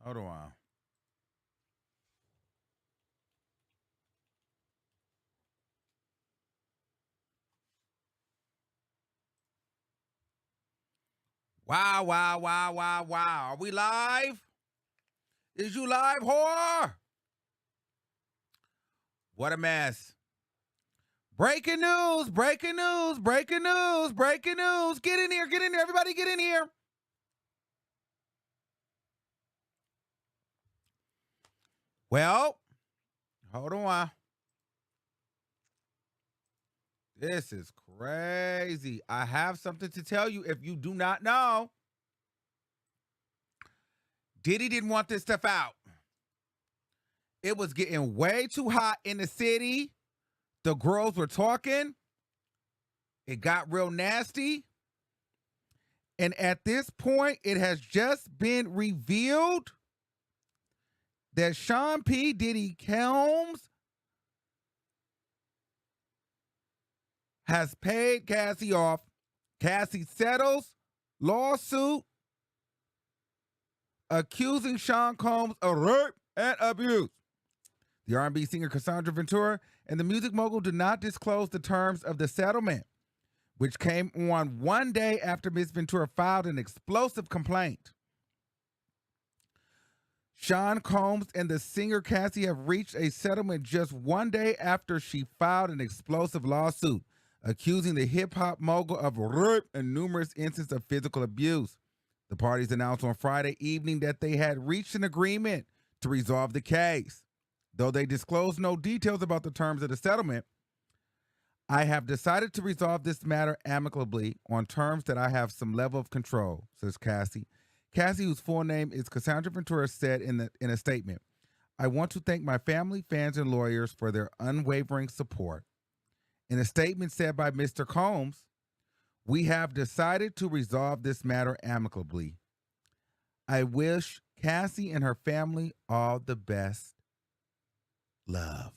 Hold on. Wow, wow, wow, wow, wow. Are we live? Is you live, whore? What a mess. Breaking news, breaking news, breaking news, breaking news. Get in here, everybody get in here. Well, hold on. This is crazy. I have something to tell you if you do not know. Diddy didn't want this stuff out. It was getting way too hot in the city. The girls were talking. It got real nasty. And at this point, it has just been revealed that Sean P. Diddy Combs has paid Cassie off. Cassie settles lawsuit accusing Sean Combs of rape and abuse. The R&B singer Cassandra Ventura and the music mogul did not disclose the terms of the settlement, which came on one day after Ms. Ventura filed an explosive complaint. Sean Combs and the singer Cassie have reached a settlement just one day after she filed an explosive lawsuit accusing the hip-hop mogul of rape and numerous instances of physical abuse. The parties announced on Friday evening that they had reached an agreement to resolve the case. Though they disclosed no details about the terms of the settlement, I have decided to resolve this matter amicably on terms that I have some level of control, says Cassie. Cassie, whose full name is Cassandra Ventura, said in a statement, I want to thank my family, fans, and lawyers for their unwavering support. In a statement said by Mr. Combs, we have decided to resolve this matter amicably. I wish Cassie and her family all the best. Love.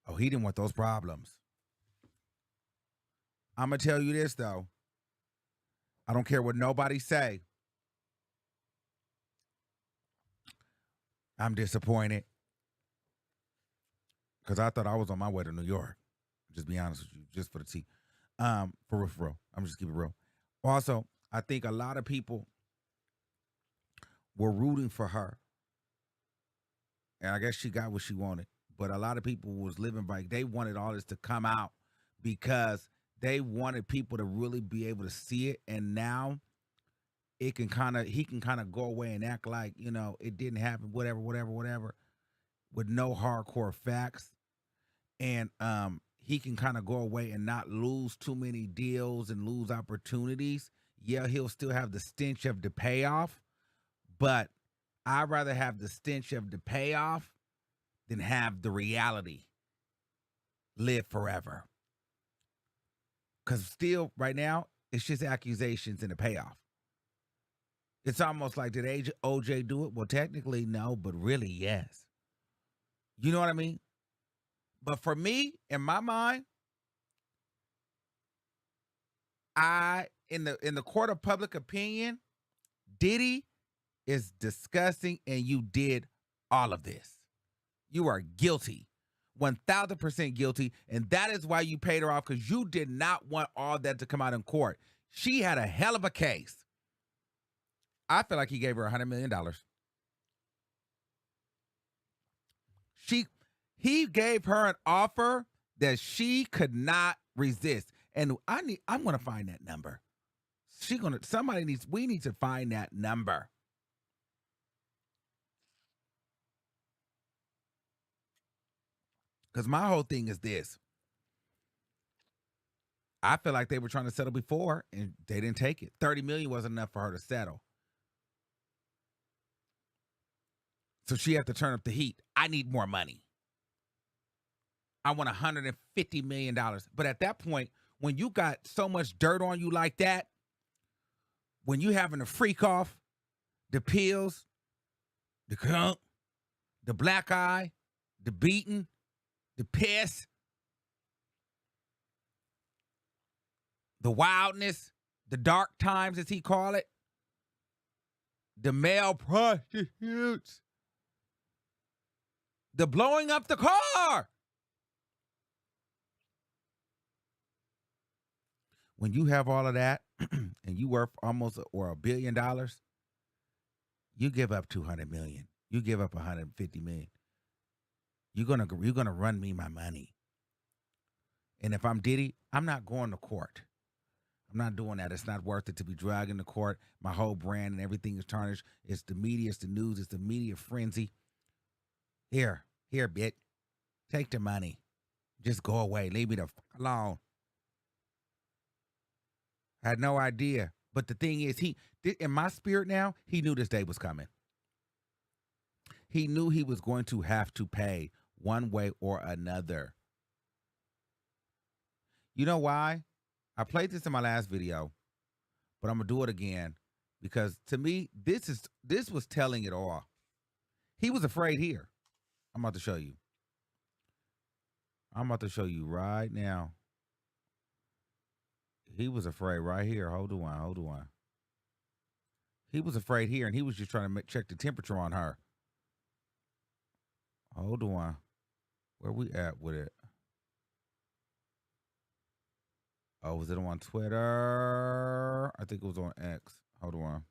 Oh, he didn't want those problems. I'm going to tell you this, though. I don't care what nobody say. I'm disappointed. Because I thought I was on my way to New York. Just be honest with you. Just for the tea. For real, for real. I'm just keep it real. Also, I think a lot of people were rooting for her. And I guess she got what she wanted. But a lot of people was living by, they wanted all this to come out because they wanted people to really be able to see it. And now he can kind of go away and act like, it didn't happen, whatever, with no hardcore facts. And he can kind of go away and not lose too many deals and lose opportunities. Yeah, he'll still have the stench of the payoff, but I'd rather have the stench of the payoff than have the reality live forever. Because still, right now, it's just accusations and a payoff. It's almost like, did OJ do it? Well, technically, no, but really, yes. You know what I mean? But for me, in my mind, in the court of public opinion, Diddy is disgusting, and you did all of this. You are guilty, 1,000% guilty, and that is why you paid her off, because you did not want all that to come out in court. She had a hell of a case. I feel like he gave her $100 million. He gave her an offer that she could not resist, and I'm gonna find that number. We need to find that number. Because my whole thing is this. I feel like they were trying to settle before, and they didn't take it. $30 million wasn't enough for her to settle. So she had to turn up the heat. I need more money. I want $150 million. But at that point, when you got so much dirt on you like that, when you having a freak off, the pills, the crunk, the black eye, the beating, the piss, the wildness, the dark times, as he call it, the male prostitutes, the blowing up the car. When you have all of that and you worth almost or $1 billion, you give up 200 million. You give up 150 million. You're gonna run me my money. And if I'm Diddy, I'm not going to court. I'm not doing that. It's not worth it to be dragging to court. My whole brand and everything is tarnished. It's the media, it's the news, it's the media frenzy. Here, bitch. Take the money. Just go away. Leave me the fuck alone. I had no idea. But the thing is, in my spirit now, he knew this day was coming. He knew he was going to have to pay one way or another. You know why? I played this in my last video, but I'm going to do it again because to me, this was telling it all. He was afraid here. I'm about to show you. I'm about to show you right now. He was afraid right here. Hold on. He was afraid here, and he was just trying to check the temperature on her. Hold on. Where we at with it? Oh, was it on Twitter? I think it was on X. Hold on.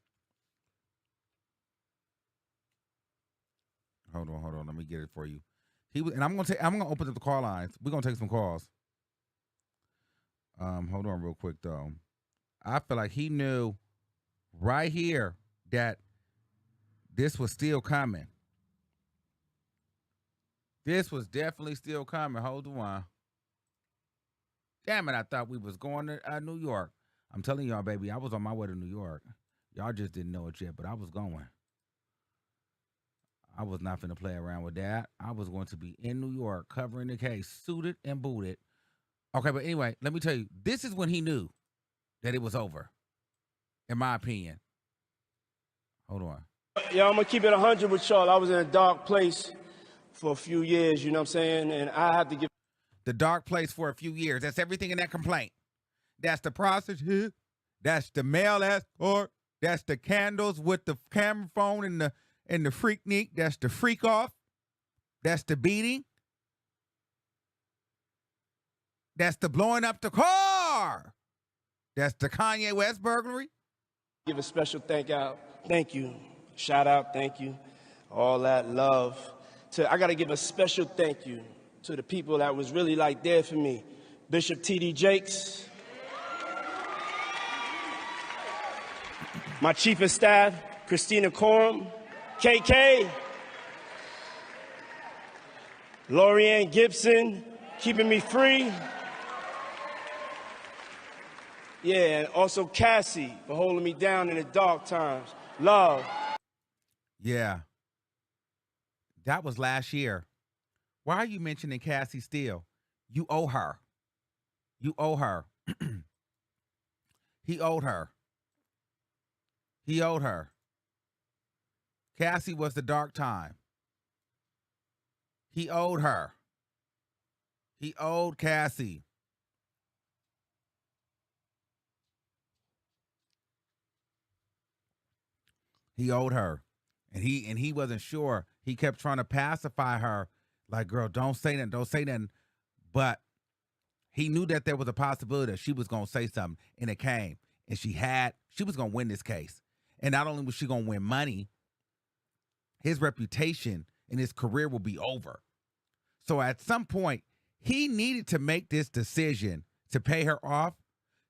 Let me get it for you. And I'm gonna open up the call lines. We're gonna take some calls. Hold on real quick though. I feel like he knew right here that this was still coming. This was definitely still coming. Hold on. Damn it, I thought we was going to New York. I'm telling y'all, baby, I was on my way to New York. Y'all just didn't know it yet, but I was going. I was not finna play around with that. I was going to be in New York covering the case, suited and booted. Okay, but anyway, let me tell you, this is when he knew that it was over, in my opinion. Hold on. Yeah, I'm going to keep it 100 with y'all. I was in a dark place for a few years, you know what I'm saying? And I have to give... The dark place for a few years. That's everything in that complaint. That's the prostitute. That's the male escort. That's the candles with the camera phone and the freaknik. That's the freak off. That's the beating. That's the blowing up the car. That's the Kanye West burglary. Give a special thank you. Shout out, thank you. All that love. I got to give a special thank you to the people that was really like there for me. Bishop T.D. Jakes. My chief of staff, Christina Coram. KK. Lorianne Gibson, keeping me free. Yeah, and also Cassie for holding me down in the dark times. Love. Yeah. That was last year. Why are you mentioning Cassie still? You owe her. You owe her. He owed her. He owed her. Cassie was the dark time. He owed her. He owed Cassie. He owed her. And he wasn't sure. He kept trying to pacify her. Like, girl, don't say nothing. But he knew that there was a possibility that she was going to say something. And it came. And she was going to win this case. And not only was she going to win money, his reputation and his career will be over. So at some point, he needed to make this decision to pay her off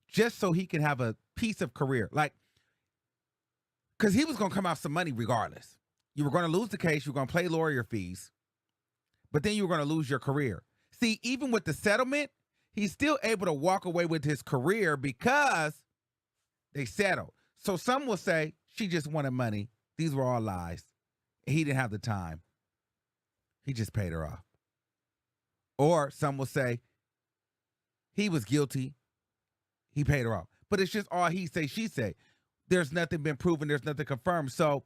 just so he could have a piece of career. Like, because he was going to come out some money regardless. You were going to lose the case. You were going to pay lawyer fees. But then you were going to lose your career. See, even with the settlement, he's still able to walk away with his career because they settled. So some will say she just wanted money. These were all lies. He didn't have the time. He just paid her off. Or some will say he was guilty. He paid her off. But it's just all he say, she say. There's nothing been proven. There's nothing confirmed. So,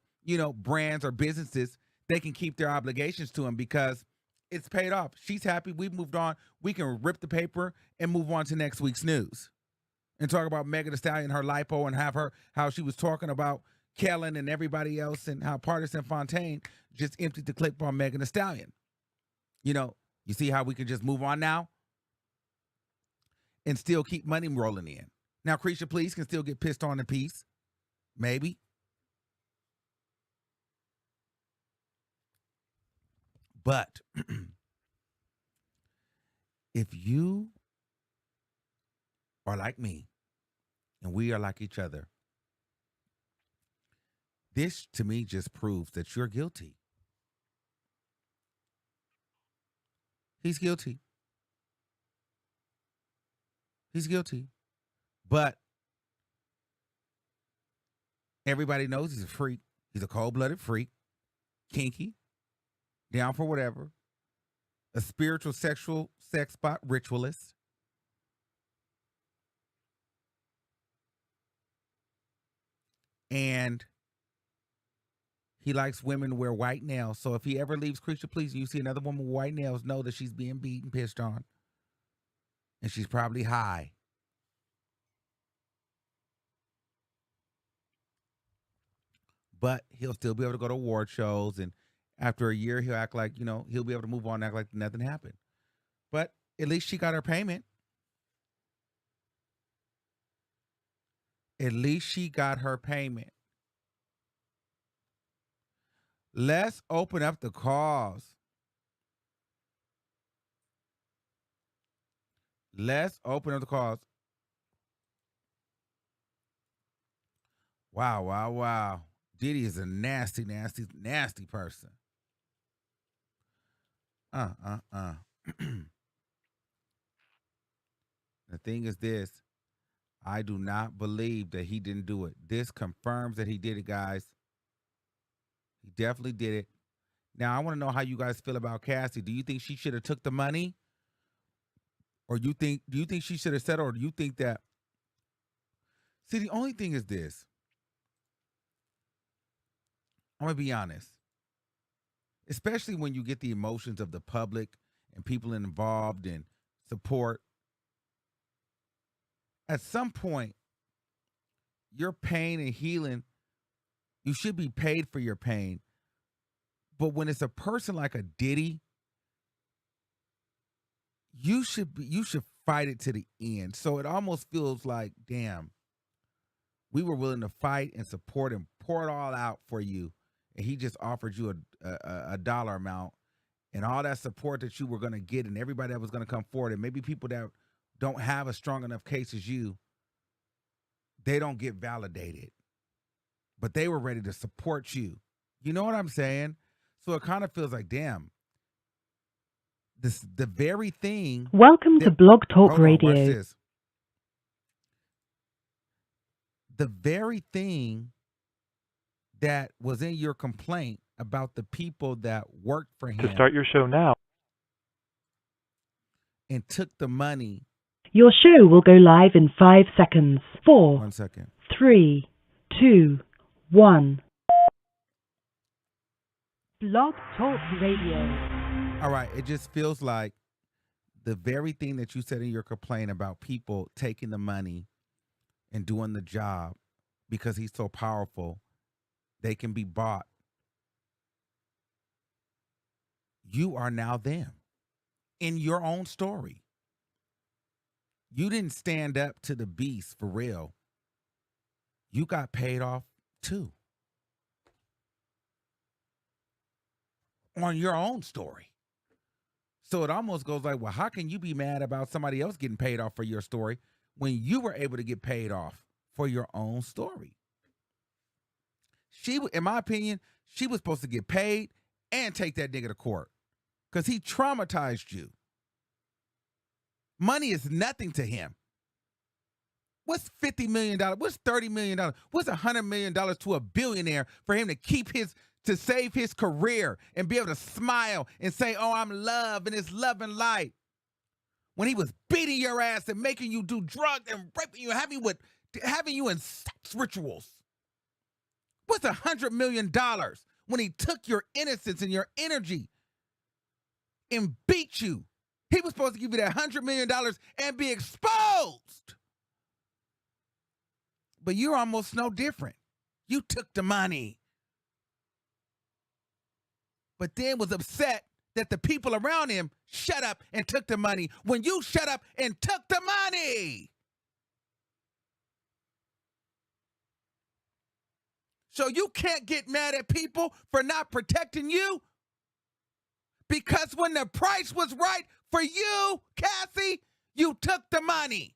brands or businesses, they can keep their obligations to him because it's paid off. She's happy. We've moved on. We can rip the paper and move on to next week's news and talk about Megan Thee Stallion, her lipo, and have her, how she was talking about Kellen and everybody else, and how Partisan Fontaine just emptied the clip on Megan Thee Stallion. You know, you see how we can just move on now and still keep money rolling in. Now, Creature Please can still get pissed on in peace. Maybe. But if you are like me and we are like each other, this to me just proves that you're guilty. He's guilty. He's guilty. But everybody knows he's a freak. He's a cold-blooded freak, kinky, down for whatever, a spiritual sexual sex bot ritualist. And he likes women to wear white nails. So if he ever leaves Creature Please and you see another woman with white nails, know that she's being beaten, pissed on. And she's probably high. But he'll still be able to go to award shows. And after a year, he'll act like, he'll be able to move on and act like nothing happened. But at least she got her payment. At least she got her payment. Let's open up the calls. Let's open up the calls. Wow, wow, wow. Diddy is a nasty, nasty, nasty person. The thing is this. I do not believe that he didn't do it. This confirms that he did it, guys. He definitely did it. Now, I want to know how you guys feel about Cassie. Do you think she should have took the money? Or do you think she should have settled? Or do you think that... See, the only thing is this. I'm going to be honest. Especially when you get the emotions of the public and people involved and support. At some point, your pain and healing, you should be paid for your pain. But when it's a person like a Diddy, you should fight it to the end. So it almost feels like, damn, we were willing to fight and support and pour it all out for you. And he just offered you a dollar amount and all that support that you were going to get and everybody that was going to come forward. And maybe people that don't have a strong enough case as you, they don't get validated. But they were ready to support you. You know what I'm saying? So it kind of feels like, damn, the very thing. Welcome to Blog Talk Hold on, Radio. watch this. The very thing that was in your complaint about the people that worked for him To start your show now. and took the money. Your show will go live in 5 seconds. 4, 1 second. 3, 2, 1. Blog Talk Radio. All right, it just feels like the very thing that you said in your complaint about people taking the money and doing the job because he's so powerful, they can be bought. You are now them in your own story. You didn't stand up to the beast for real. You got paid off too. On your own story. So it almost goes like, well, how can you be mad about somebody else getting paid off for your story when you were able to get paid off for your own story? She, in my opinion, she was supposed to get paid and take that nigga to court because he traumatized you. Money is nothing to him. What's $50 million? What's $30 million? What's $100 million to a billionaire for him to to save his career and be able to smile and say, oh, I'm love and it's love and light. When he was beating your ass and making you do drugs and raping you, having you in sex rituals. What's $100 million when he took your innocence and your energy and beat you? He was supposed to give you that $100 million and be exposed. But you're almost no different. You took the money. But then was upset that the people around him shut up and took the money when you shut up and took the money. So you can't get mad at people for not protecting you, because when the price was right for you, Cassie, you took the money.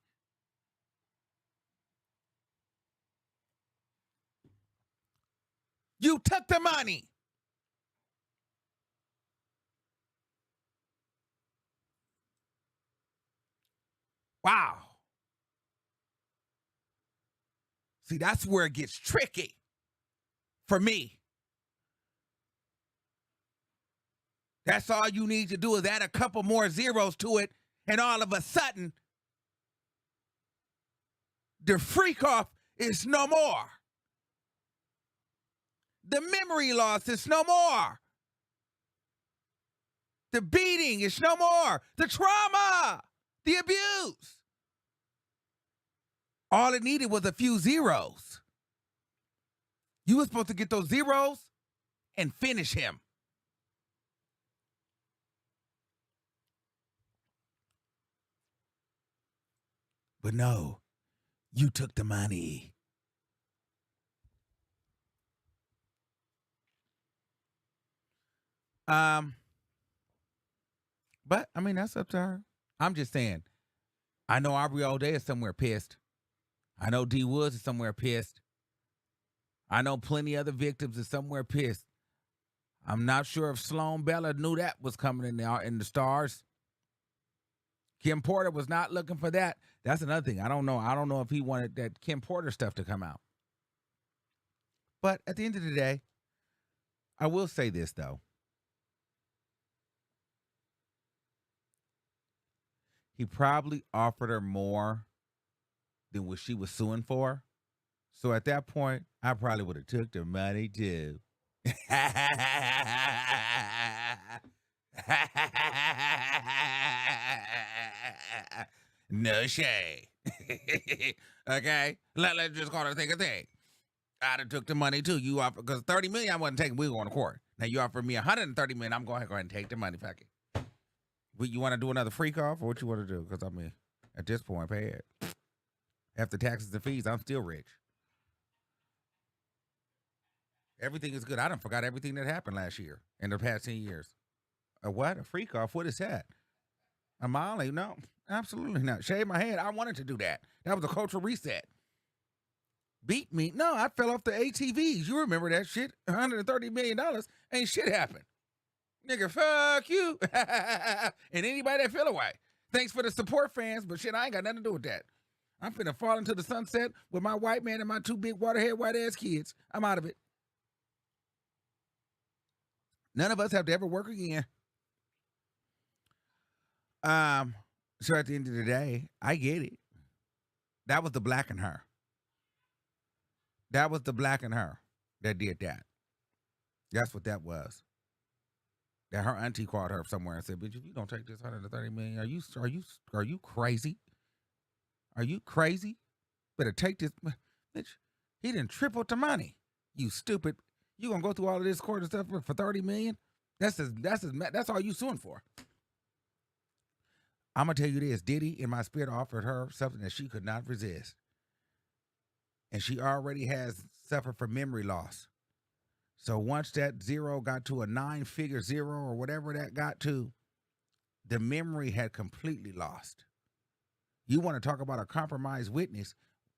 You took the money. Wow. See, that's where it gets tricky for me. That's all you need to do is add a couple more zeros to it, and all of a sudden, the freak off is no more. The memory loss is no more. The beating is no more. The trauma, the abuse. All it needed was a few zeros. You were supposed to get those zeros and finish him. But no, you took the money. But I mean, that's up to her. I'm just saying, I know Aubrey O'Day is somewhere pissed. I know D Woods is somewhere pissed. I know plenty other victims is somewhere pissed. I'm not sure if Sloan Bella knew that was coming in the stars. Kim Porter was not looking for that. That's another thing. I don't know. I don't know if he wanted that Kim Porter stuff to come out. But at the end of the day, I will say this, though. He probably offered her more than what she was suing for. So at that point, I probably would have took the money too. No shade. Okay? Let's just call it a thing a thing. I'd have took the money too. You offer, because $30 million I wasn't taking, we were going to court. Now you offer me $130 million, I'm going to go ahead and take the money. Fuck it. You want to do another freak off, or what you want to do? Because I mean, at this point, pay it. After taxes and fees, I'm still rich. Everything is good. I done forgot everything that happened last year in the past 10 years. A what? A freak off? What is that? A Molly? No, absolutely not. Shave my head. I wanted to do that. That was a cultural reset. Beat me? No, I fell off the ATVs. You remember that shit? $130 million. Ain't shit happened. Nigga, fuck you. And anybody that feel away. Thanks for the support, fans, but shit, I ain't got nothing to do with that. I'm finna fall into the sunset with my white man and my two big waterhead white ass kids. I'm out of it. None of us have to ever work again. So at the end of the day, I get it. That was the black in her. That was the black in her that did that. That's what that was. That her auntie called her somewhere and said, "Bitch, if you don't take this $130 million, are you crazy? Are you crazy? Better take this, bitch. He didn't triple the money. You stupid. You gonna go through all of this court and stuff for $30 million? That's all you suing for." I'm gonna tell you this: Diddy, in my spirit, offered her something that she could not resist, and she already has suffered from memory loss. So once that zero got to a 9-figure zero or whatever that got to, the memory had completely lost. You want to talk about a compromised witness?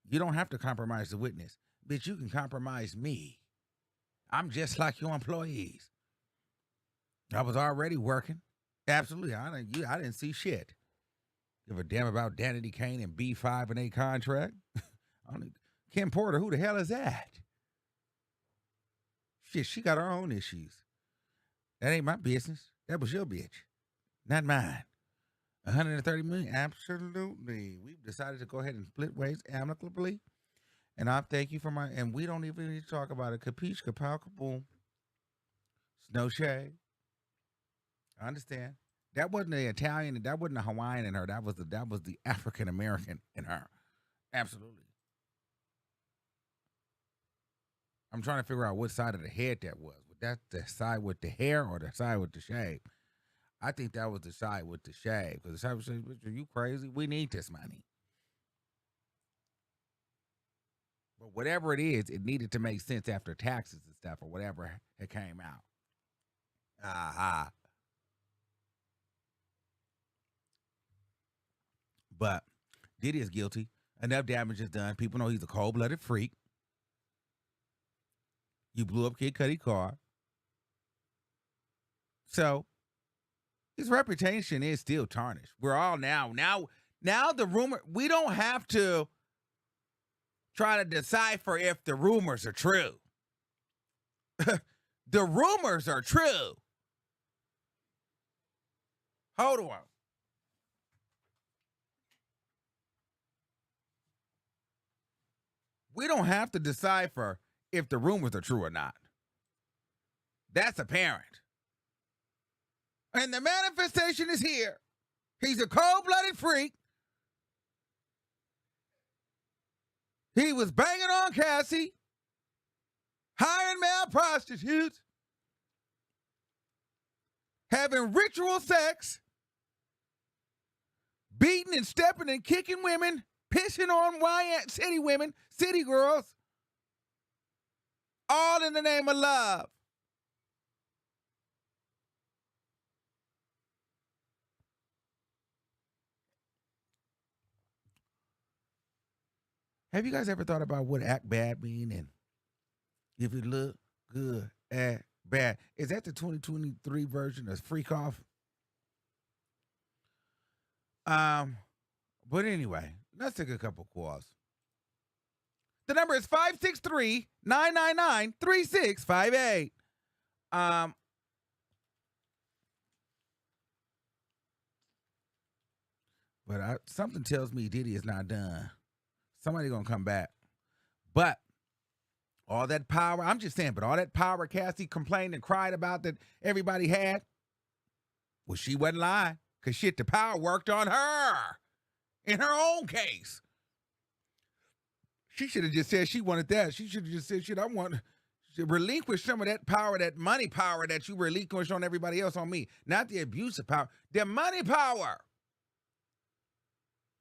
You don't have to compromise the witness. Bitch, you can compromise me. I'm just like your employees. I was already working. Absolutely. I didn't see shit. Give a damn about Danity Kane and B5 and a contract. Kim Porter, who the hell is that? Shit, she got her own issues. That ain't my business. That was your bitch, not mine. $130 million, absolutely. We've decided to go ahead and split ways amicably. And I thank you for and we don't even need to talk about it. Capiche, kapow, kaboom. Snow shade. I understand. That wasn't the Italian, that wasn't the Hawaiian in her. That was the African American in her. Absolutely. I'm trying to figure out what side of the head that was. Was that the side with the hair or the side with the shave? I think that was the side with the shave. Because the side with the shave, are you crazy? We need this money. But whatever it is, it needed to make sense after taxes and stuff or whatever it came out. Aha. But Diddy is guilty. Enough damage is done. People know he's a cold-blooded freak. You blew up Kid Cudi's car. So his reputation is still tarnished. We're all now the rumor, we don't have to try to decipher if the rumors are true. The rumors are true. Hold on. We don't have to decipher if the rumors are true or not. That's apparent. And the manifestation is here. He's a cold-blooded freak. He was banging on Cassie, hiring male prostitutes, having ritual sex, beating and stepping and kicking women, pissing on city women, city girls, all in the name of love. Have you guys ever thought about what act bad mean and if you look good, act bad? Is that the 2023 version of freak off? But anyway, let's take a couple calls. The number is 563-999-3658. But something tells me Diddy is not done. Somebody gonna come back. But all that power, I'm just saying, but all that power Cassie complained and cried about that everybody had, well, she wasn't lying. Because shit, the power worked on her in her own case. She should have just said she wanted that. She should have just said, shit, I want to relinquish some of that power, that money power that you relinquished on everybody else on me. Not the abuse of power, the money power.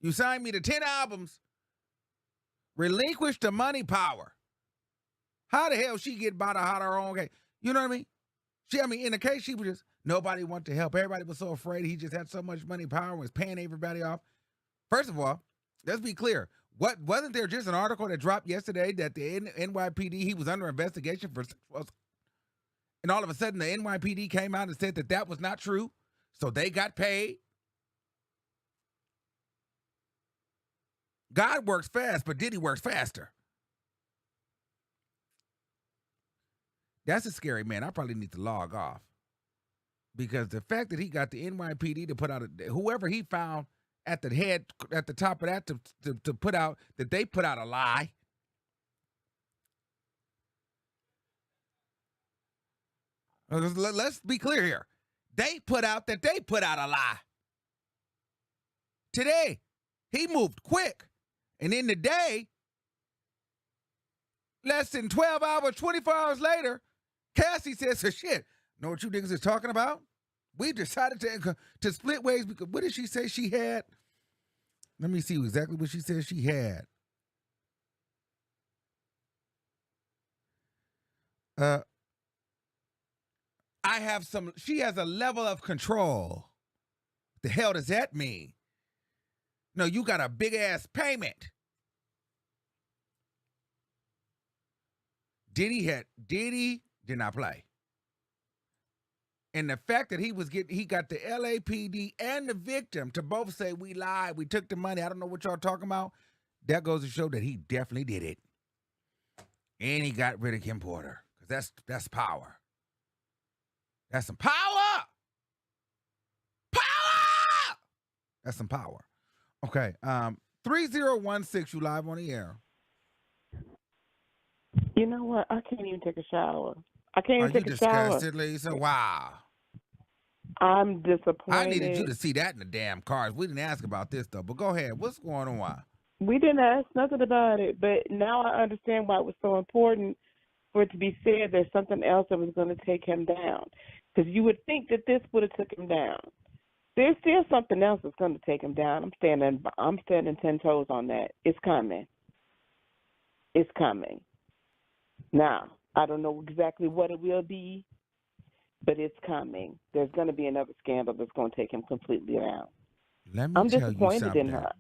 You signed me to 10 albums. Relinquish the money power. How the hell she get about her own case? You know what I mean? In the case, she was just, nobody wanted to help. Everybody was so afraid. He just had so much money power and was paying everybody off. First of all, let's be clear. Wasn't there just an article that dropped yesterday that the NYPD, he was under investigation for sexual, and all of a sudden the NYPD came out and said that that was not true, so they got paid? God works fast, but Diddy works faster. That's a scary man. I probably need to log off. Because the fact that he got the NYPD to put out, whoever he found at the head, at the top of that to put out, that they put out a lie. Let's be clear here. They put out a lie. Today, he moved quick. And in the day, less than 12 hours, 24 hours later, Cassie says, so shit, know what you niggas is talking about? We decided to split ways because what did she say she had? Let me see exactly what she said she had. She has a level of control. The hell does that mean? No, you got a big ass payment. Diddy did not play. And the fact that he got the LAPD and the victim to both say we lied, we took the money, I don't know what y'all talking about, that goes to show that he definitely did it. And he got rid of Kim Porter. Because that's power. That's some power! Power! That's some power. Okay, 3016, you live on the air. You know what? I can't even take a shower. I can't even take a shower. Are you disgusted, Lisa? Wow. I'm disappointed. I needed you to see that in the damn cars. We didn't ask about this, though, but go ahead. What's going on? We didn't ask nothing about it, but now I understand why it was so important for it to be said, there's something else that was going to take him down. Because you would think that this would have took him down. There's still something else that's going to take him down. I'm standing 10 toes on that. It's coming. It's coming. Now, I don't know exactly what it will be, but it's coming. There's going to be another scandal that's going to take him completely down. Let me I'm tell disappointed you something. in her.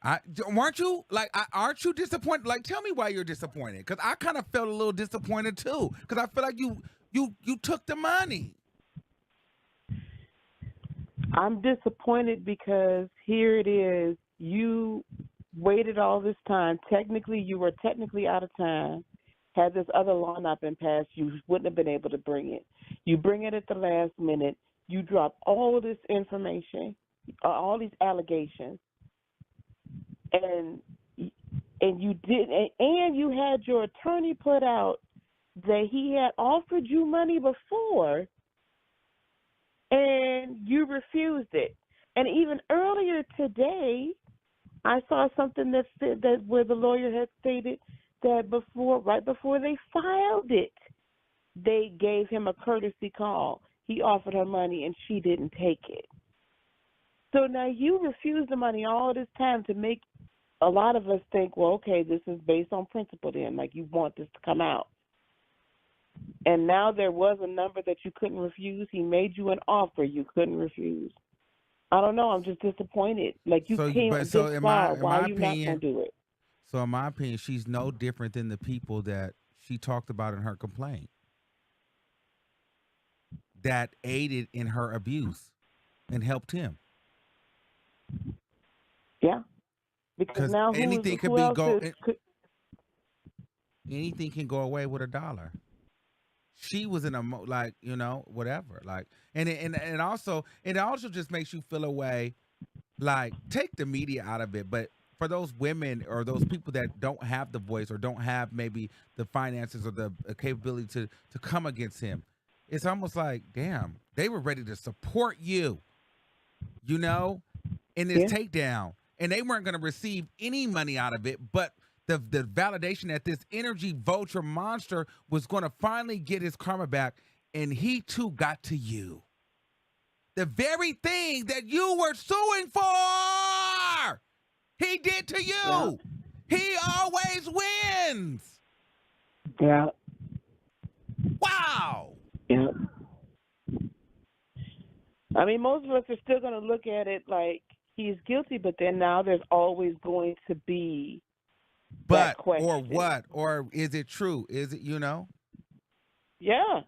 Aren't you aren't you disappointed? Like, tell me why you're disappointed. Because I kind of felt a little disappointed too. Because I feel like you took the money. I'm disappointed because here it is. You waited all this time. Technically, you were out of time. Had this other law not been passed, you wouldn't have been able to bring it. You bring it at the last minute. You drop all of this information, all these allegations, and you did, and you had your attorney put out that he had offered you money before, and you refused it. And even earlier today, I saw something that said that where the lawyer had stated that right before they filed it, they gave him a courtesy call. He offered her money, and she didn't take it. So now you refused the money all this time to make a lot of us think, well, okay, this is based on principle then, like you want this to come out. And now there was a number that you couldn't refuse. He made you an offer you couldn't refuse. I don't know. I'm just disappointed. Like you came this far. Why are you not going to do it? So in my opinion, she's no different than the people that she talked about in her complaint that aided in her abuse and helped him. Yeah. Because now anything anything can go away with $1. She was in a whatever, like, and also it also just makes you feel a way, like, take the media out of it, but for those women or those people that don't have the voice or don't have maybe the finances or the capability to come against him, it's almost like, damn, they were ready to support you, in this takedown, and they weren't going to receive any money out of it, but the validation that this energy vulture monster was going to finally get his karma back, and he too got to you. The very thing that you were suing for, he did to you. Yeah. He always wins. Yeah. Wow. Yeah. I mean, most of us are still going to look at it like he's guilty, but then now there's always going to be that question. Or what? Or is it true? Is it, Yeah.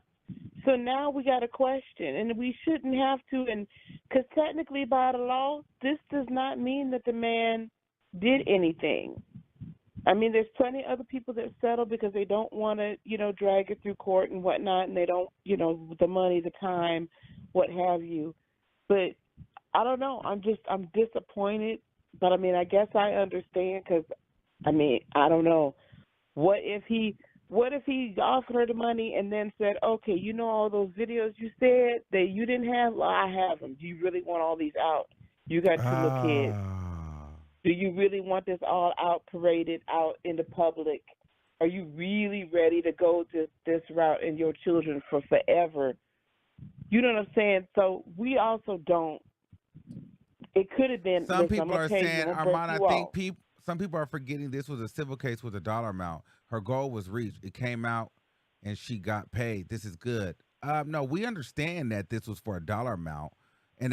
So now we got a question, and we shouldn't have to, and because technically by the law, this does not mean that the man did anything. I mean, there's plenty of other people that settle because they don't want to, drag it through court and whatnot, and they don't, the money, the time, what have you. But I don't know. I'm disappointed. But, I mean, I guess I understand because, I mean, I don't know. What if he offered her the money and then said, okay, all those videos you said that you didn't have? Well, I have them. Do you really want all these out? You got two little kids. Do you really want this all out, paraded out in the public? Are you really ready to go this route in your children for forever? You know what I'm saying? So we also don't. It could have been. Some people are saying, Armon, I think some people are forgetting this was a civil case with a dollar amount. Her goal was reached. It came out, and she got paid. This is good. No, we understand that this was for a dollar amount. And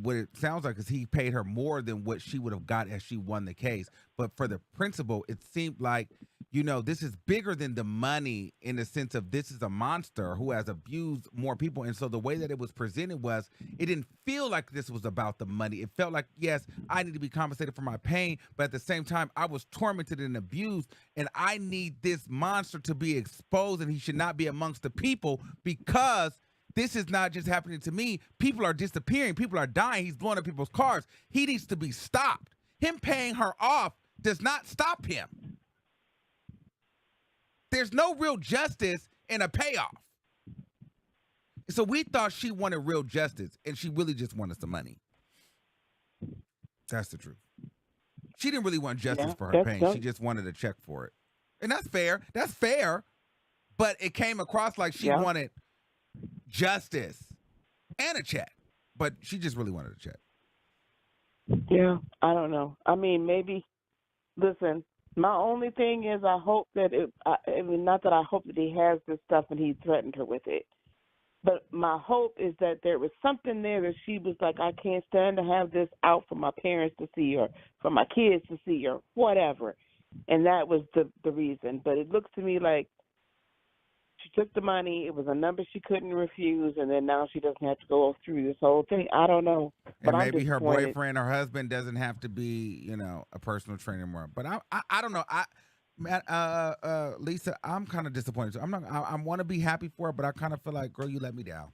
what it sounds like is he paid her more than what she would have got as she won the case. But for the principle, it seemed like, this is bigger than the money in the sense of this is a monster who has abused more people. And so the way that it was presented was it didn't feel like this was about the money. It felt like, yes, I need to be compensated for my pain. But at the same time, I was tormented and abused. And I need this monster to be exposed, and he should not be amongst the people because this is not just happening to me. People are disappearing. People are dying. He's blowing up people's cars. He needs to be stopped. Him paying her off does not stop him. There's no real justice in a payoff. So we thought she wanted real justice, and she really just wanted some money. That's the truth. She didn't really want justice for her pain. She just wanted a check for it. And that's fair. That's fair. But it came across like she wanted justice and a check. But she just really wanted a check. Yeah, I don't know. I mean, maybe, listen, my only thing is I hope that not that I hope that he has this stuff and he threatened her with it. But my hope is that there was something there that she was like, I can't stand to have this out for my parents to see or for my kids to see or whatever. And that was the reason. But it looks to me like she took the money. It was a number she couldn't refuse. And then now she doesn't have to go through this whole thing. I don't know. But And maybe her boyfriend, her husband doesn't have to be, a personal trainer anymore. But I don't know. Lisa, I'm kind of disappointed. So I want to be happy for her, but I kind of feel like, girl, you let me down.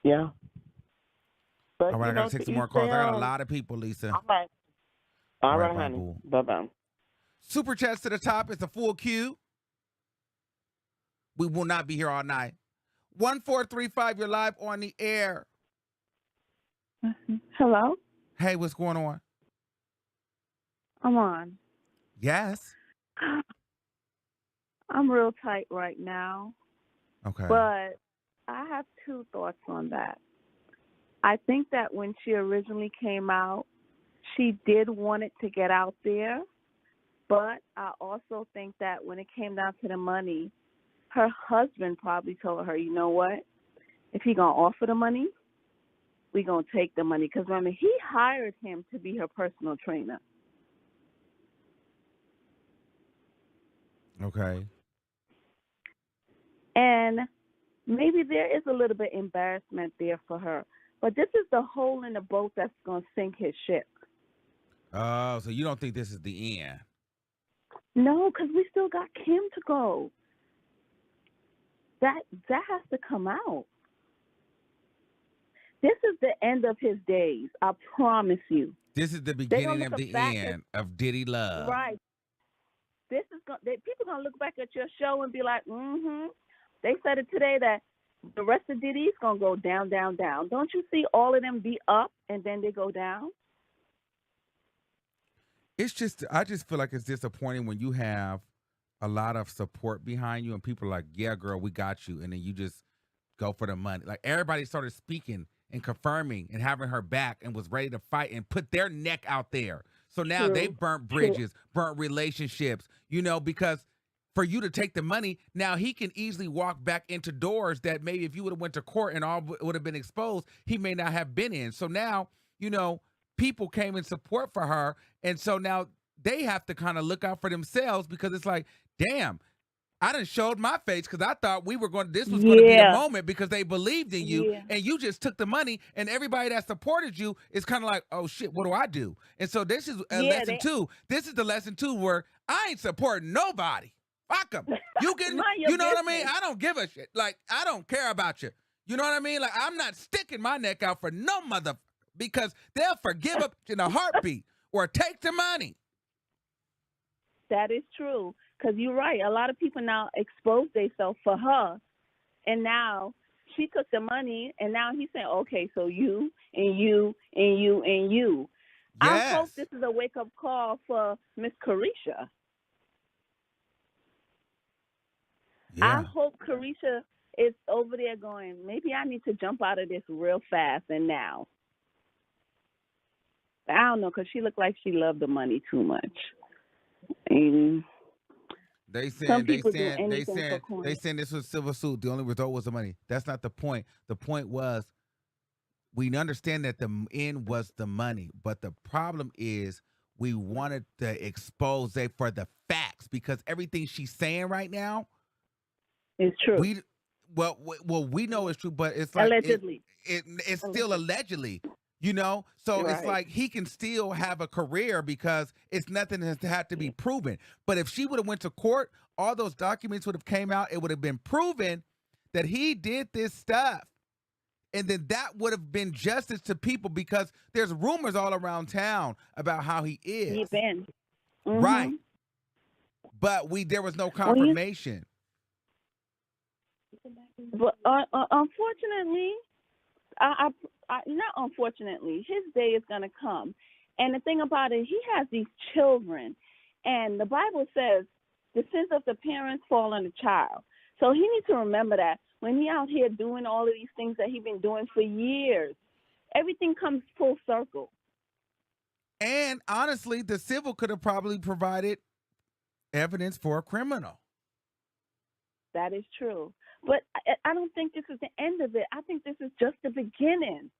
Yeah. But, all right, I got to take some more calls. I got a lot of people, Lisa. All right. All right, honey. Bye-bye. Super chats to the top. It's a full queue. We will not be here all night. 1435, you're live on the air. Hello? Hey, what's going on? I'm on. Yes. I'm real tight right now. Okay. But I have two thoughts on that. I think that when she originally came out, she did want it to get out there. But I also think that when it came down to the money, her husband probably told her, you know what? If he going to offer the money, we going to take the money. Because remember, he hired him to be her personal trainer. Okay. And maybe there is a little bit embarrassment there for her. But this is the hole in the boat that's going to sink his ship. Oh, so you don't think this is the end? No, because we still got Kim to go. That has to come out. This is the end of his days. I promise you. This is the beginning of the end of Diddy love. Right. This is people gonna look back at your show and be like, They said it today that the rest of Diddy's gonna go down, down, down. Don't you see all of them be up and then they go down? I just feel like it's disappointing when you have a lot of support behind you and people are like, yeah, girl, we got you. And then you just go for the money. Like everybody started speaking and confirming and having her back and was ready to fight and put their neck out there. So now they burnt bridges, burnt relationships, because for you to take the money, now he can easily walk back into doors that maybe if you would have went to court and all would have been exposed, he may not have been in. So now, people came in support for her. And so now they have to kind of look out for themselves because it's like, damn, I done showed my face because I thought this was going to be the moment because they believed in you and you just took the money and everybody that supported you is kind of like, oh shit, what do I do? And so this is lesson two. This is the lesson two where I ain't supporting nobody. Fuck them. You know what I mean? I don't give a shit. Like, I don't care about you. You know what I mean? Like, I'm not sticking my neck out for no mother because they'll forgive up in a heartbeat or take the money. That is true. Because you're right. A lot of people now expose themselves for her. And now she took the money, and now he's saying, okay, so you and you and you and you. Yes. I hope this is a wake-up call for Miss Carisha. Yeah. I hope Carisha is over there going, maybe I need to jump out of this real fast and now. I don't know, because she looked like she loved the money too much. And They said this was civil suit. The only result was the money. That's not the point. The point was we understand that the end was the money, but the problem is we wanted the expose for the facts because everything she's saying right now is true. We know it's true, but it's like allegedly. It's still allegedly. So right. It's like he can still have a career because it's nothing that had to be proven. But if she would have went to court, all those documents would have came out. It would have been proven that he did this stuff. And then that would have been justice to people because there's rumors all around town about how he is. He's been. Mm-hmm. Right. But there was no confirmation. But unfortunately, not unfortunately, his day is going to come. And the thing about it, he has these children. And the Bible says The sins of the parents fall on the child. So he needs to remember that when he out here doing all of these things that he's been doing for years, everything comes full circle. And honestly, the civil could have probably provided evidence for a criminal. That is true. But I don't think this is the end of it. I think this is just the beginning.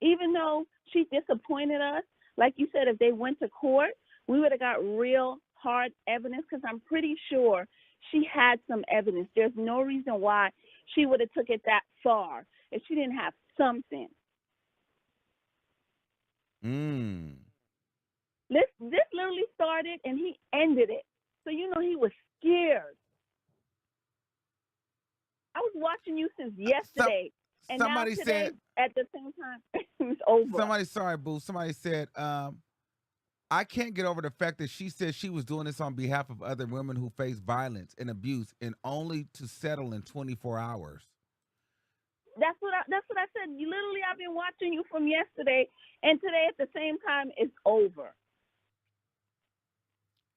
Even though she disappointed us, like you said, if they went to court, we would have got real hard evidence, because I'm pretty sure she had some evidence. There's no reason why she would have took it that far if she didn't have something. This literally started and he ended it. So you know he was scared. I was watching you since yesterday, and somebody now today, said at the same time, it's over. Sorry, boo. Somebody said, I can't get over the fact that she said she was doing this on behalf of other women who face violence and abuse, and only to settle in 24 hours. That's what I said. Literally, I've been watching you from yesterday, and today at the same time, it's over.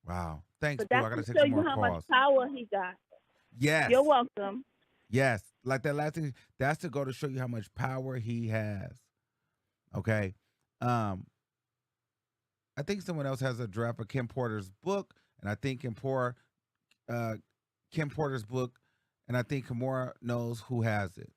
Wow. Thanks, But boo. that's I gotta to take show some you more how calls. much power he got. Yes. You're welcome. Yes. Like that last thing, that's to go to show you how much power he has. Okay. I think someone else has a draft of Kim Porter's book, and I think Kim Porter's book, and I think Kimora knows who has it.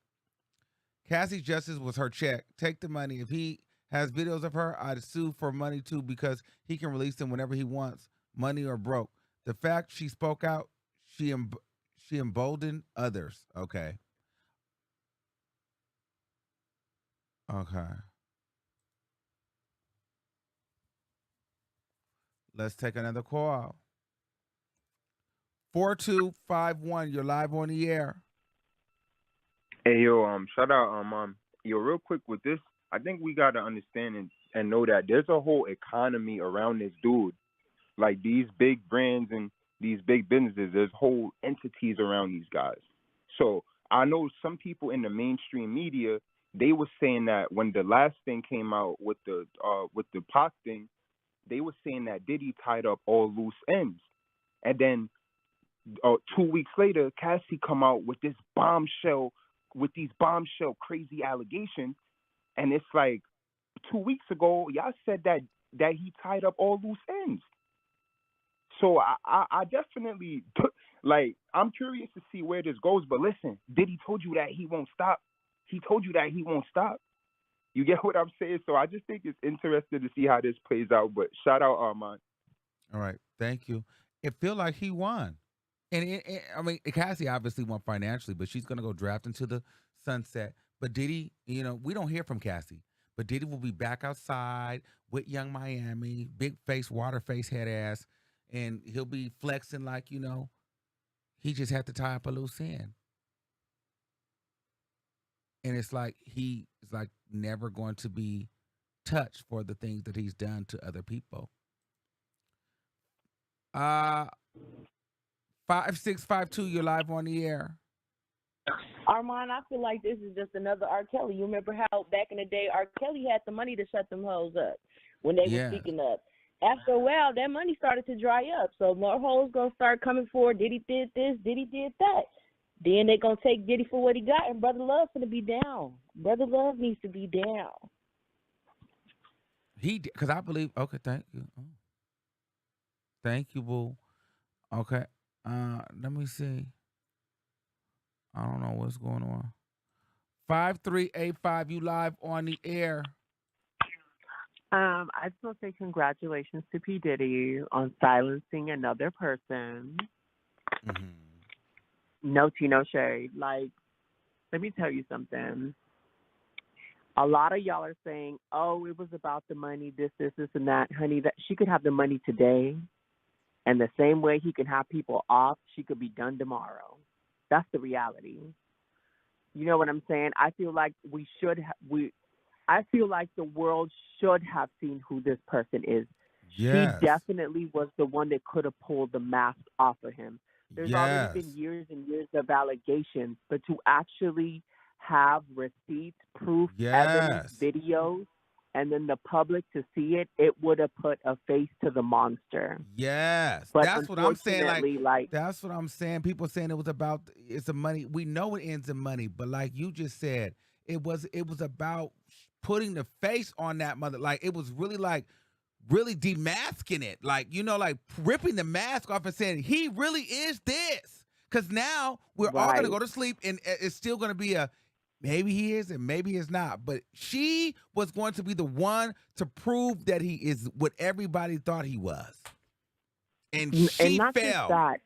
Cassie's justice was her check. Take the money. If he has videos of her, I'd sue for money too, because he can release them whenever he wants, money or broke. The fact she spoke out, she emboldened others. Okay. Let's take another call. 4251, you're live on the air. Hey, yo, shout out, yo, real quick with this, I think we got to understand and know that there's a whole economy around this dude. Like, these big brands and these big businesses, there's whole entities around these guys. So I know some people in the mainstream media, they were saying that when the last thing came out with the Pac thing, they were saying that Diddy tied up all loose ends. And then 2 weeks later, Cassie come out with these bombshell crazy allegations. And it's like 2 weeks ago, y'all said that he tied up all loose ends. So I definitely, like, I'm curious to see where this goes. But listen, Diddy told you that he won't stop. He told you that he won't stop. You get what I'm saying? So I just think it's interesting to see how this plays out. But shout out Armon. All right. Thank you. It feel like he won. And I mean, Cassie obviously won financially, but she's going to go draft into the sunset. But Diddy, we don't hear from Cassie. But Diddy will be back outside with Young Miami, big face, water face, head ass. And he'll be flexing like, he just had to tie up a loose end. And it's like he is like never going to be touched for the things that he's done to other people. 5652, you're live on the air. Armon, I feel like this is just another R. Kelly. You remember how back in the day R. Kelly had the money to shut them hoes up when they were speaking up. After a while, that money started to dry up. So more hoes going to start coming forward. Diddy did this, Diddy did that. Then they going to take Diddy for what he got, and Brother Love's going to be down. Brother Love needs to be down. Because I believe, okay, thank you. Oh. Thank you, boo. Okay. Let me see. I don't know what's going on. 5385, you live on the air. I just want to say congratulations to P. Diddy on silencing another person. Mm-hmm. No tea, no shade. Like, let me tell you something. A lot of y'all are saying, oh, it was about the money, this, and that. Honey, that she could have the money today, and the same way he can have people off, she could be done tomorrow. That's the reality. You know what I'm saying? I feel like I feel like the world should have seen who this person is. Yes. She definitely was the one that could have pulled the mask off of him. There's already been years and years of allegations, but to actually have receipts, proof, evidence, videos, and then the public to see it, it would have put a face to the monster. Yes, But that's what I'm saying. like That's what I'm saying. People saying it's a money. We know it ends in money, but like you just said, it was about putting the face on that mother. Like it was really like really demasking it. Like like ripping the mask off and saying he really is this. Because now we're all gonna right. go to sleep and it's still gonna be a maybe he is and maybe he's not. But she was going to be the one to prove that he is what everybody thought he was. And she And not just fell. that.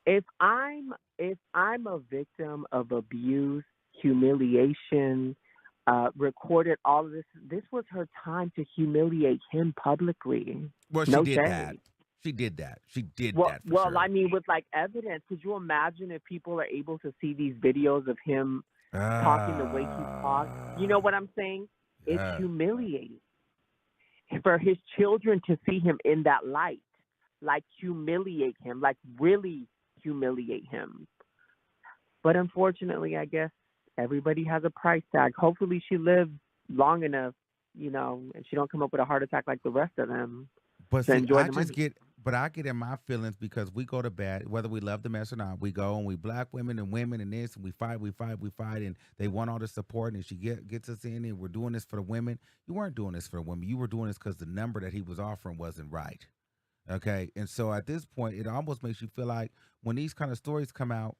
If I'm a victim of abuse, humiliation, recorded all of this was her time to humiliate him publicly. Well, she No did shade. that. She did that. She did Well, that for well, sure. I mean, with like evidence, could you imagine if people are able to see these videos of him talking the way he talks? You know what I'm saying? It's Yeah. humiliating for his children to see him in that light, like humiliate him, like really humiliate him. But unfortunately, I guess everybody has a price tag. Hopefully, she lives long enough, and she don't come up with a heart attack like the rest of them. But to see, enjoy I the just money. I get in my feelings because we go to bed, whether we love the mess or not, we go and we black women and this, and we fight, and they want all the support, and she gets us in, and we're doing this for the women. You weren't doing this for the women. You were doing this because the number that he was offering wasn't right. Okay? And so at this point, it almost makes you feel like when these kind of stories come out,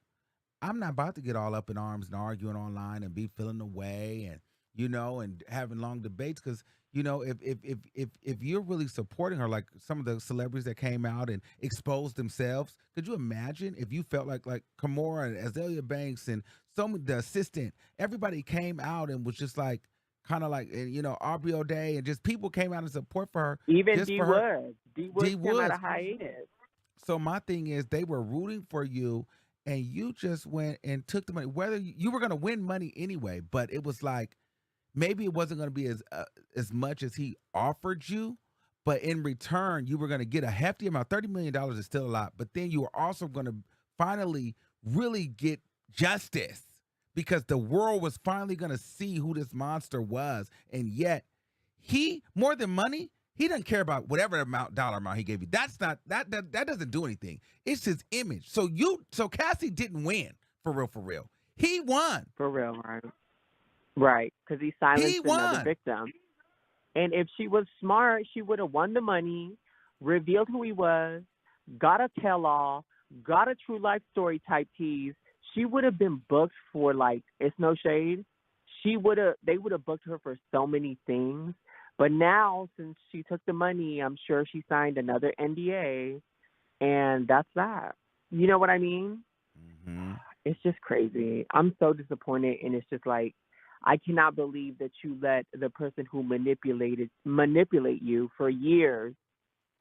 I'm not about to get all up in arms and arguing online and be feeling away and and having long debates because if you're really supporting her, like some of the celebrities that came out and exposed themselves, could you imagine if you felt like Kimora and Azalea Banks and the assistant, everybody came out and was just like kind of like and Aubrey O'Day and just people came out in support for her, Even just D for her. Woods. D Woods came out of hiatus. So my thing is, they were rooting for you, and you just went and took the money. Whether you were going to win money anyway, but it was like maybe it wasn't going to be as much as he offered you, but in return, you were going to get a hefty amount. $30 million is still a lot, but then you were also going to finally really get justice because the world was finally going to see who this monster was, and yet he more than money. He doesn't care about whatever dollar amount he gave you. That's not that doesn't do anything. It's his image. So Cassie didn't win for real. He won. For real, right? Right, because he silenced another won. victim. And if she was smart, she would have won the money, revealed who he was, got a tell-all, got a true life story type tease. She would have been booked for it's no shade. They would have booked her for so many things. But now, since she took the money, I'm sure she signed another NDA, and that's that. You know what I mean? Mm-hmm. It's just crazy. I'm so disappointed, and it's just like, I cannot believe that you let the person who manipulate you for years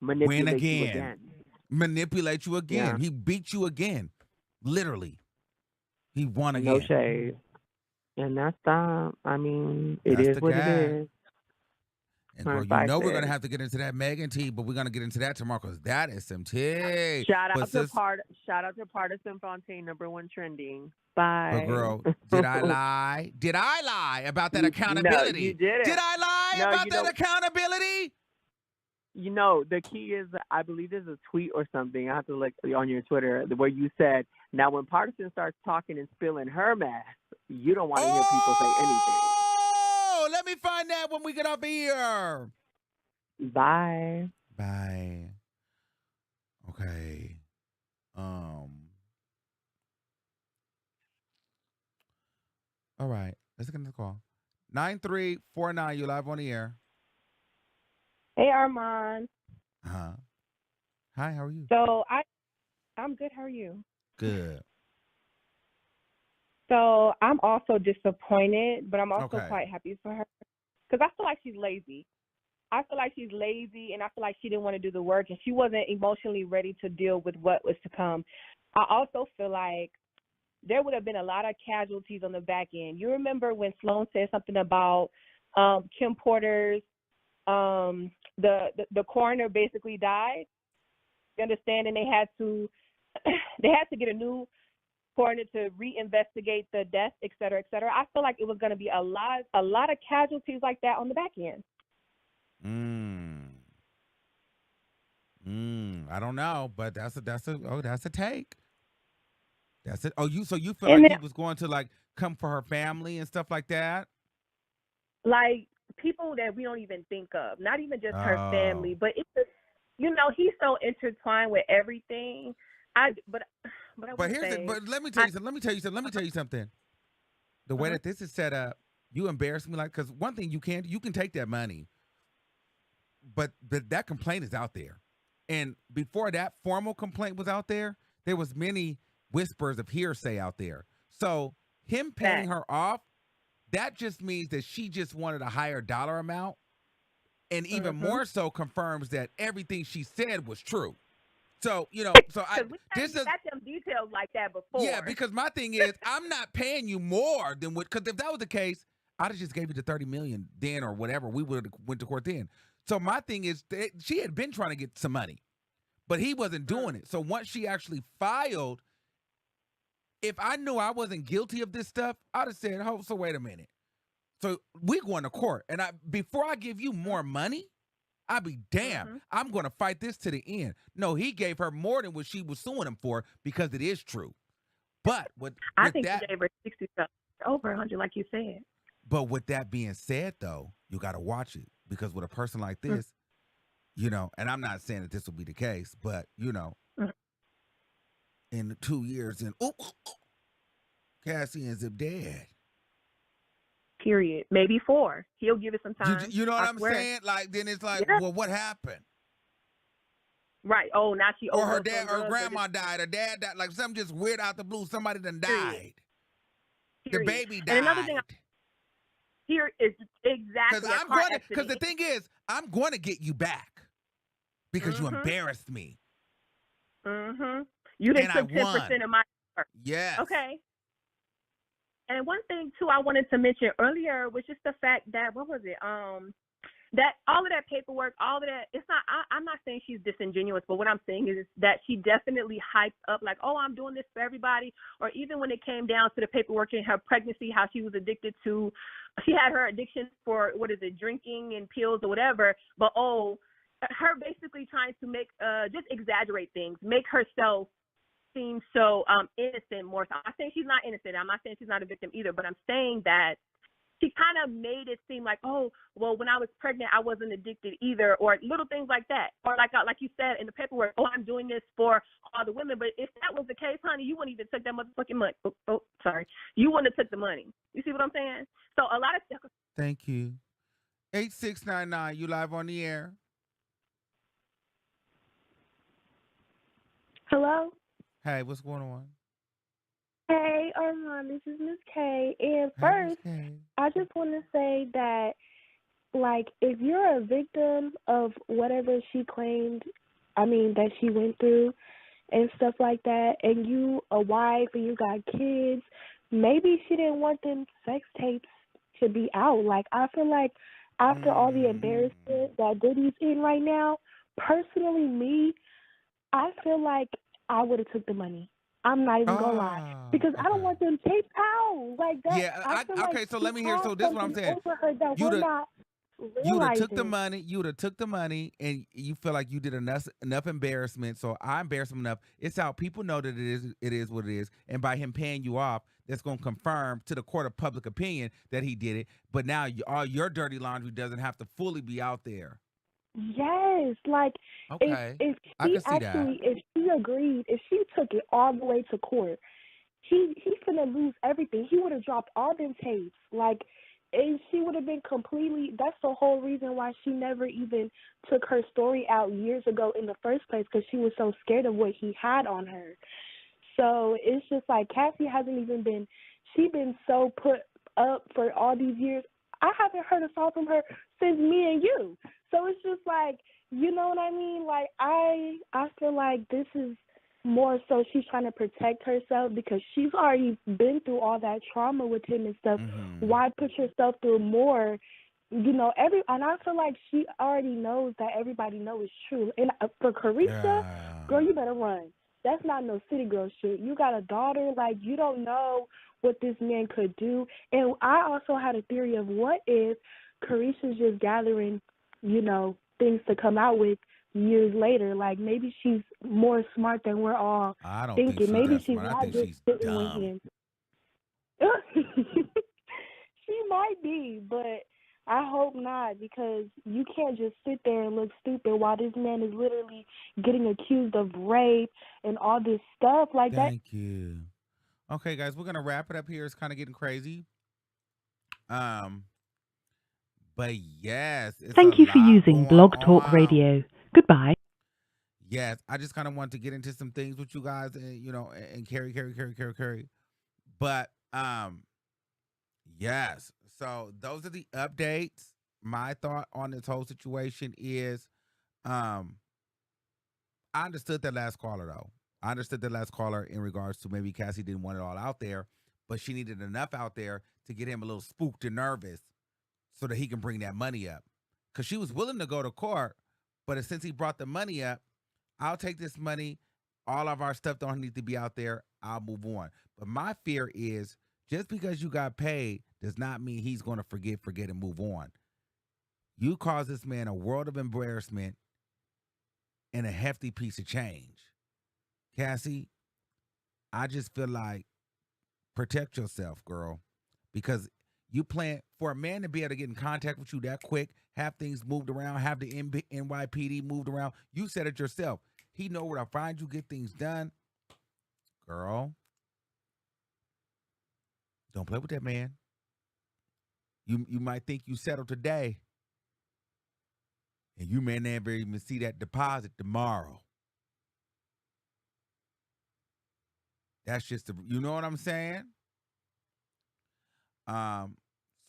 manipulate you again. Manipulate you again. Yeah. He beat you again. Literally. He won again. No shade. And that's that. I mean, it That's is the what guy. it is. And girl, we're going to have to get into that Megan tea, but we're going to get into that tomorrow because that is some tea. Shout out to Partisan Fontaine, #1 trending. Bye. But girl, did I lie? Did I lie about that accountability? No, you didn't. Did I lie about that accountability? The key is, I believe there's a tweet or something, I have to look on your Twitter, where you said, now when Partisan starts talking and spilling her mess, you don't want to hear people say anything. Oh, let me find that when we get off here. Bye. Bye. Okay. All right. Let's get into the call. 9349, you live on the air. Hey, Armon. Uh-huh. Hi, how are you? So I'm good. How are you? Good. So I'm also disappointed, but I'm also Okay. quite happy for her because I feel like she's lazy. I feel like she's lazy, and I feel like she didn't want to do the work, and she wasn't emotionally ready to deal with what was to come. I also feel like there would have been a lot of casualties on the back end. You remember when Sloan said something about Kim Porter's the coroner basically died. You understand? And they had to get a new coroner to reinvestigate the death, et cetera, et cetera. I feel like it was going to be a lot of casualties like that on the back end. Mm. I don't know, but that's a take. That's it. Oh, you feel And like then, he was going to like come for her family and stuff like that? like, people that we don't even think of, not even just her Oh. family, but it's just, he's so intertwined with everything. But I But want to say, but let me tell I, you something. Let me tell you something. Let me tell you something. The way uh that this is set up, you embarrass me like because one thing you can take that money, but that complaint is out there, and before that formal complaint was out there was many whispers of hearsay out there. So him paying that. her off, that just means that she just wanted a higher dollar amount, and even Mm-hmm. more so confirms that everything she said was true. So so I Because we this haven't is got them details like that yeah, before. because my thing is, I'm not paying you more than what. Because if that was the case, I'd have just gave you the 30 million then or whatever. We would have went to court then. So my thing is, she had been trying to get some money, but he wasn't doing it. So once she actually filed, if I knew I wasn't guilty of this stuff, I'd have said, "Oh, so wait a minute. So we going to court, and before I give you more money, I'll be damned. Mm-hmm. I'm going to fight this to the end." No, he gave her more than what she was suing him for because it is true. But I with think he that gave her 60 something, over 100, like you said. But with that being said, though, you got to watch it because with a person like Mm-hmm. this, and I'm not saying that this will be the case, but in the 2 years, and Cassie ends up dead. Period. Maybe 4. He'll give it some You time. you know what I I'm swear. saying? Like then it's like, Yeah. well, what happened? Right. Oh, now she Or her overdosed dad, on or drugs. grandma died, or dad died, like something just weird out the blue. Somebody done Period. died. The Period. baby And another thing died. here is Because exactly a I'm car going to. Because accident. the thing is, I'm going to get you back because you Mhm. embarrassed me, Mhm. You done and I took won. 10% of my work. Yes. Okay. And one thing too I wanted to mention earlier was just the fact that, what was it? That all of that paperwork, all of that, it's not, I'm not saying she's disingenuous, but what I'm saying is that she definitely hyped up like, oh, I'm doing this for everybody. Or even when it came down to the paperwork in her pregnancy, how she was addicted to, she had her addiction for, drinking and pills or whatever. But, her basically trying to make, just exaggerate things, make herself seem so innocent more. So I'm not saying she's not innocent. I'm not saying she's not a victim either, but I'm saying that she kind of made it seem like, oh, well, when I was pregnant, I wasn't addicted either, or little things like that. Or like you said in the paperwork, oh, I'm doing this for all the women. But if that was the case, honey, you wouldn't even took that motherfucking money. Oh, sorry. You wouldn't have took the money. You see what I'm saying? So a lot of stuff. Thank you. 8699, you live on the air. Hello? Hey, what's going on? Hey, Armon, this is Miss K. And Hey, Miss first, K. I just want to say that, like, if you're a victim of whatever she claimed, that she went through and stuff like that, and you a wife and you got kids, maybe she didn't want them sex tapes to be out. Like, I feel like after all the embarrassment that Diddy's in right now, personally, me, I feel like I would have took the money. I'm not even gonna lie, because I don't Okay. want them tapes out like that. Yeah, I feel like okay, so she let me hear. has So this is what I'm something saying. over her that You'd we're have not you'd have took the realizing. money, and you feel like you did enough embarrassment. So I embarrassed him enough. It's out. People know that it is what it is. And by him paying you off, that's gonna confirm to the court of public opinion that he did it. But now all your dirty laundry doesn't have to fully be out there. Yes, like Okay. if I she can see that. if she agreed, if she took it all the way to court, he's finna lose everything. He would have dropped all them tapes. Like, and she would have been completely. That's the whole reason why she never even took her story out years ago in the first place, because she was so scared of what he had on her. So it's just like Cassie hasn't even been. She's been so put up for all these years. I haven't heard a song from her since Me and You. So it's just like, you know what I mean? Like, I feel like this is more so she's trying to protect herself because she's already been through all that trauma with him and stuff. Mm-hmm. Why put yourself through more? And I feel like she already knows that everybody knows it's true. And for Carisha, girl, you better run. That's not no city girl shit. You got a daughter, like, you don't know what this man could do. And I also had a theory of, what if Carisha's just gathering things to come out with years later. Like maybe she's more smart than we're all I don't think thinking. she's Maybe that she's smart. I not think just she's sitting with dumb. him. She might be, but I hope not, because you can't just sit there and look stupid while this man is literally getting accused of rape and all this stuff like that. Thank you. Okay, guys, we're gonna wrap it up here. It's kind of getting crazy. Um, but yes, it's a Thank you for lot using going Blog Talk on. Radio. Goodbye. Yes, I just kind of want to get into some things with you guys, and and carry. But yes. So those are the updates. My thought on this whole situation is, um, I understood that last caller though. I understood that last caller in regards to maybe Cassie didn't want it all out there, but she needed enough out there to get him a little spooked and nervous so that he can bring that money up. Because she was willing to go to court, but since he brought the money up, I'll take this money. All of our stuff don't need to be out there. I'll move on. But my fear is just because you got paid does not mean he's going to forget, and move on. You caused this man a world of embarrassment and a hefty piece of change. Cassie, I just feel like protect yourself, girl, because you plan for a man to be able to get in contact with you that quick, have things moved around, have the NYPD moved around. You said it yourself. He know where to find you, get things done. Girl, don't play with that man. You might think you settled today, and you may never even see that deposit tomorrow. That's just you know what I'm saying? Um,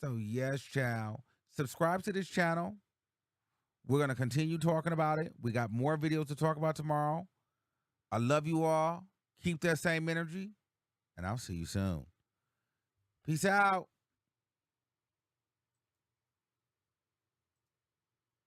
so yes, child. Subscribe to this channel. We're gonna continue talking about it. We got more videos to talk about tomorrow. I love you all. Keep that same energy, and I'll see you soon. Peace out.